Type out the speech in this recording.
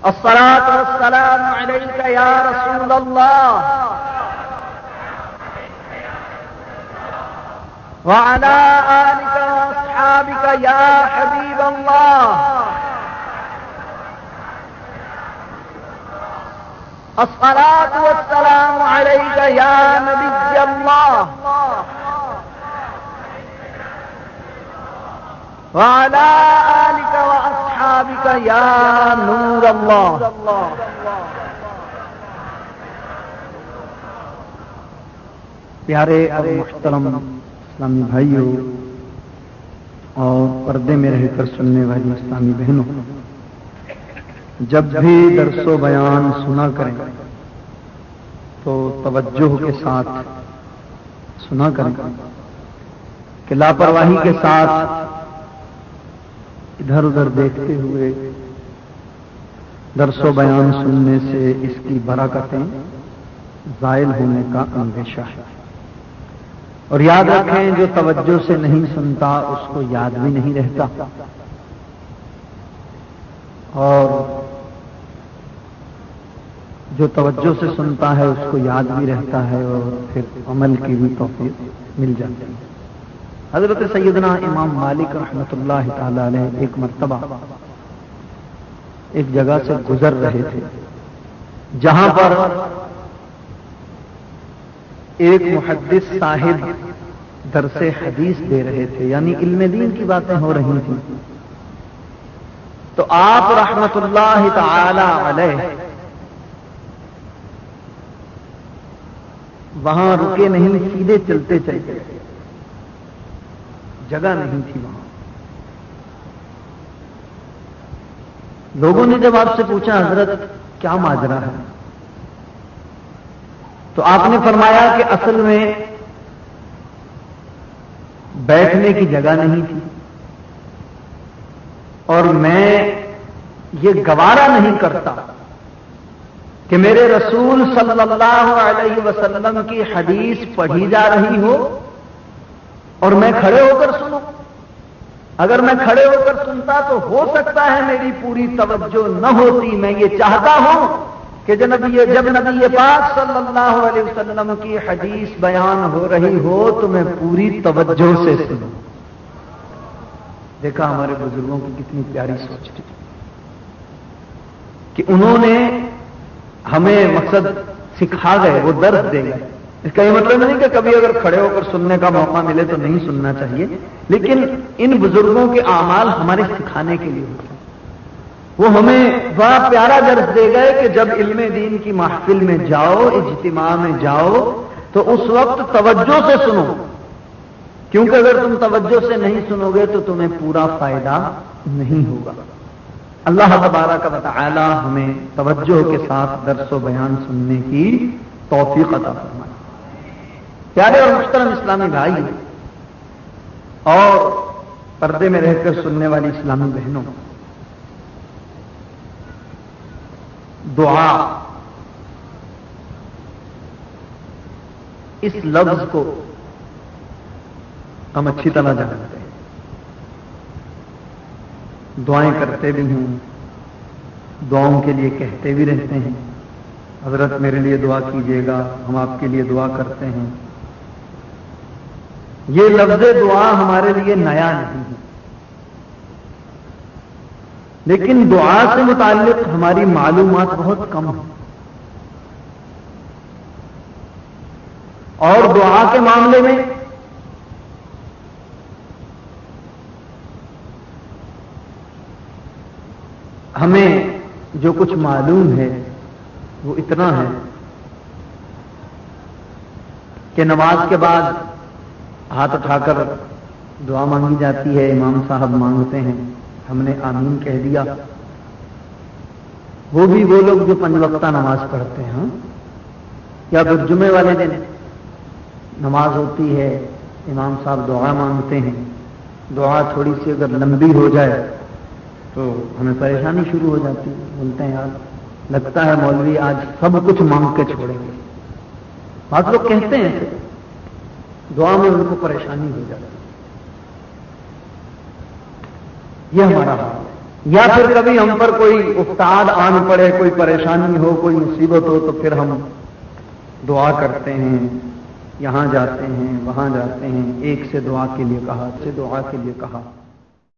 الصلاة والسلام عليك يا رسول الله وعلى آلك وأصحابك يا حبيب الله الصلاة والسلام عليك يا نبي الله وعلى آلك وأصحابك يا نور الله. پیارے اور محترم اسلامی بھائیوں اور پردے میں رہ کر سننے والی اسلامی بہنوں، جب بھی درس و بیان سنا کریں تو توجہ کے ساتھ سنا کریں کہ لاپرواہی کے ساتھ ادھر ادھر دیکھتے ہوئے درس و بیان سننے سے اس کی برکتیں زائل ہونے کا اندیشہ ہے. اور یاد رکھیں، جو توجہ سے نہیں سنتا اس کو یاد بھی نہیں رہتا، اور جو توجہ سے سنتا ہے اس کو یاد بھی رہتا ہے اور پھر عمل کی بھی توفیق مل جاتی ہے. حضرت سیدنا امام مالک رحمۃ اللہ تعالی علیہ ایک مرتبہ ایک جگہ سے گزر رہے تھے جہاں پر ایک محدث صاحب درس حدیث دے رہے تھے، یعنی علم دین کی باتیں ہو رہی تھیں. تو آپ رحمت اللہ تعالی علیہ وہاں رکے نہیں، سیدھے چلتے چلتے، جگہ نہیں تھی وہاں. لوگوں نے جب آپ سے پوچھا حضرت کیا ماجرا ہے، تو آپ نے فرمایا کہ اصل میں بیٹھنے کی جگہ نہیں تھی، اور میں یہ گوارا نہیں کرتا کہ میرے رسول صلی اللہ علیہ وسلم کی حدیث پڑھی جا رہی ہو اور میں کھڑے ہو کر سنوں. اگر میں کھڑے ہو کر سنتا تو ہو سکتا ہے میری پوری توجہ نہ ہوتی. میں یہ چاہتا ہوں کہ جب نبی پاک صلی اللہ علیہ وسلم کی حدیث بیان ہو رہی ہو تو میں پوری توجہ سے سنوں. دیکھا ہمارے بزرگوں کی کتنی پیاری سوچ تھی کہ انہوں نے ہمیں مقصد سکھا گئے، وہ درس دے گئے. اس کا یہ مطلب نہیں کہ کبھی اگر کھڑے ہو کر سننے کا موقع ملے تو نہیں سننا چاہیے، لیکن ان بزرگوں کے اعمال ہمارے سکھانے کے لیے ہوتے ہیں. وہ ہمیں بڑا پیارا درس دے گئے کہ جب علم دین کی محفل میں جاؤ، اجتماع میں جاؤ تو اس وقت توجہ سے سنو، کیونکہ اگر تم توجہ سے نہیں سنو گے تو تمہیں پورا فائدہ نہیں ہوگا. اللہ تبارک و تعالی ہمیں توجہ کے ساتھ درس و بیان سننے کی توفیق عطا فرمائے. پیارے اور محترم اسلامی بھائی اور پردے میں رہ کر سننے والی اسلامی بہنوں، دعا اس لفظ کو ہم اچھی طرح جانتے ہیں. دعائیں کرتے بھی ہیں، دعاؤں کے لیے کہتے بھی رہتے ہیں حضرت میرے لیے دعا کیجیے گا، ہم آپ کے لیے دعا کرتے ہیں. یہ لفظ دعا ہمارے لیے نیا نہیں ہے، لیکن دعا سے متعلق ہماری معلومات بہت کم ہیں. اور دعا کے معاملے میں ہمیں جو کچھ معلوم ہے وہ اتنا ہے کہ نماز کے بعد ہاتھ اٹھا کر دعا مانگی جاتی ہے، امام صاحب مانگتے ہیں، ہم نے آمین کہہ دیا. وہ بھی وہ لوگ جو 5 وقتہ نماز پڑھتے ہیں، یا پھر جمعے والے دن نماز ہوتی ہے، امام صاحب دعا مانگتے ہیں. دعا تھوڑی سی اگر لمبی ہو جائے تو ہمیں پریشانی شروع ہو جاتی ہے. بولتے ہیں یار لگتا ہے مولوی آج سب کچھ مانگ کے چھوڑیں گے. بعض لوگ کہتے ہیں دعا میں ان کو پریشانی ہو جاتی ہے. یہ ہمارا حال ہے. یا پھر کبھی ہم پر کوئی افتاد آن پڑے، کوئی پریشانی ہو، کوئی مصیبت ہو، تو پھر ہم دعا کرتے ہیں، یہاں جاتے ہیں، وہاں جاتے ہیں، ایک سے دعا کے لیے کہا، سے دعا کے لیے کہا۔